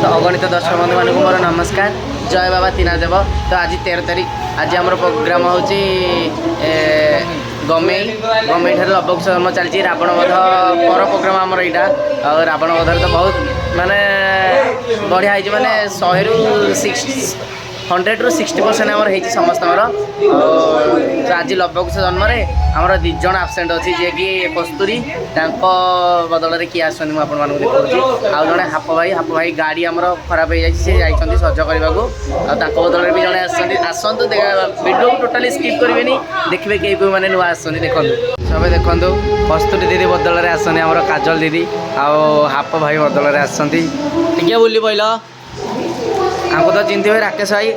तो अगणित दर्शक बंधु मानक मोर नमस्कार जय बाबा तीनादेव। तो आज 13 तारीख आज आम प्रोग्राम हूँ गमेई गमेई ठार लबक शर्मा चलती रावण वध पर प्रोग्राम आमर यहाँ और रावण वधर तो बहुत माने बढ़िया है माने 100 ରୁ 100 ରୁ 60% आमर है समस्त आज लबक जन्म आमर 2 जन आबसेंट अच्छी जी कि कस्तूरी बदल में किए आसुँच मुझे देखा आउ जड़े हाप भाई गाड़ी आमर खराब हो जाती सज करने को बदल में भी जड़े आसतु वीडियो टोटाली स्किप करेंगे देखिए कई कोई मैंने नुआ आसुँच देखो सब देखु कस्तूरी दीदी बदल में आसनी आमर काजल दीदी आउ हाप भाई बदल में आसती टे बुली पहल हमको तो चिंती हुए राकेश भाई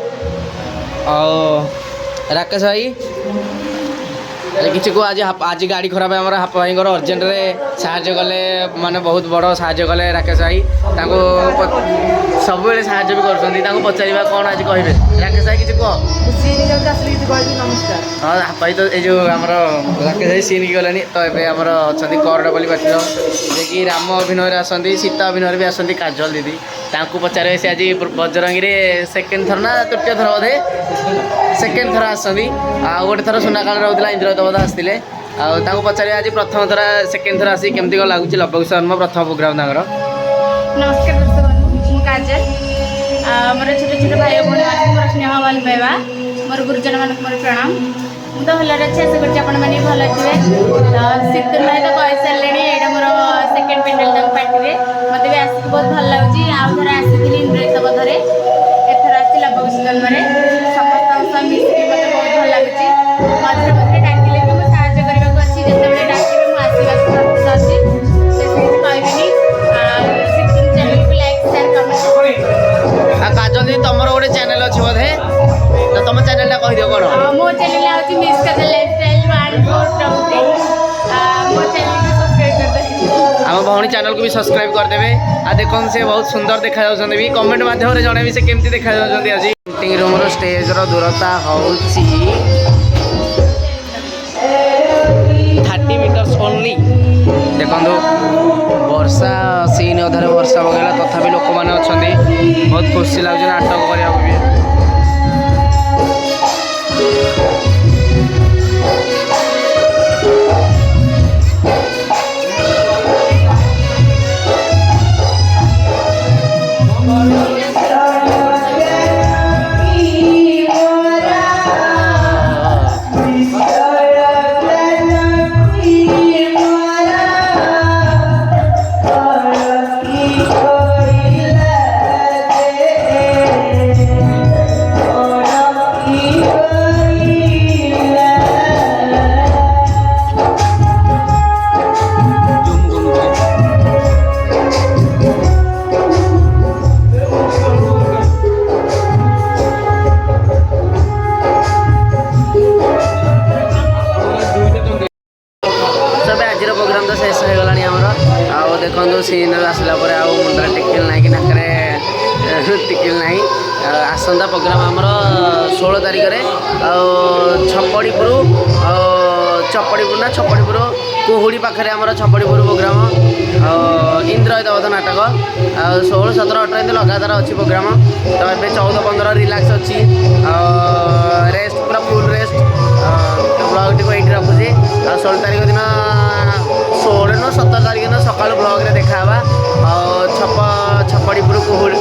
राकेश भाई किसी को आज गाड़ी खराब है हाप भाई अर्जेंट साहाଯ୍य कले माने बहुत बड़ साहाଯ୍य कले राकेश भाई सब साहाଯ୍य भी कर पचार कौन आज कहे राकेश भाई किसी कह हाँ हाप भाई तो ये आमर राकेश भाई सीन की गलानी तो ये आमर अच्छा करडपल्ली पार्टी जे कि राम अभिनय आसती सीता अभिनय भी आसती काजल दीदी पचारे से आज बजरंगी सेकेंड थर ना तृतीय थर बोधे सेकेंड थर आसती आ गोटे थर सुनाकाल रोला इंद्रदेवता आसते पचारे आज प्रथम थर सेकेंड थर आसी केमती कौन लगुच लबक शर्मा प्रथम प्रोग्राम नमस्कार दर्शक बंधु काजल मोर छोटे छोटे भाई भाई मोर स्नेह भल पाइबा मोर गुरुजन मानक मोर प्रणाम मुझे तो भलरे अच्छे आशा करते मैंने भल थे शीतल भाई तो कही सारे यहाँ मोर सेकेंड पेंडल तक पार्टी मत भी आसिक बहुत भल लगे आउ थे आसी इंद्रजित बधरे एथर आसी लबक जन्म समस्त मिसिक मत बहुत भल लगे मझे मझे डाकिले भी मुझे साहय करने अच्छी जिते डाकिबे मुझे आसवाक अच्छी कहबी शीतल चैनल को लाइक शेयर कमेंट काजल दी तुम गोटे चैनल अच्छे बोधे तो तुम चैनल टा कह दियो कौन मो चैनल हूँ मिस काजल लाइफस्टाइल 1423 मो चैनल को सब्सक्राइब कर दे आम भौणी चैनल को भी सब्सक्राइब करदेवे आ देखो से बहुत सुंदर देखा भी कमेंट माध्यम जन से केमती देखा आज पेंटिंग रूम रो स्टेज रो दूरता हूँ 30 मीटर्स ओनली देखो वर्षा सीन अधारे वर्षा पकड़ा तथापि लोक मैंने अच्छा बहुत खुशी लगे नाटक करने भी प्रोग्राम तो शेष हो गलानी आमर देखो सीन आसला मुंडा टिकिल ना कि नाक टिकिल ना आसंता प्रोग्राम आमर 16 तारिख में छपड़ीपुर चपड़ीपुर ना छपड़ीपुर कुहुड़ी पाखे आमर छपड़ीपुर प्रोग्राम इंद्रदेवता नाटक 16, 17, 18 लगातार अच्छी प्रोग्राम तो ये 14, 15 रिलैक्स अच्छी रेस्ट पूरा फुल रेस्ट ब्लॉग टी ये रखुची 16 तारिख दिन 16 न 17 तारिख दिन सकाल ब्लॉग रे देखा छपड़ीपुर कुहुड़ी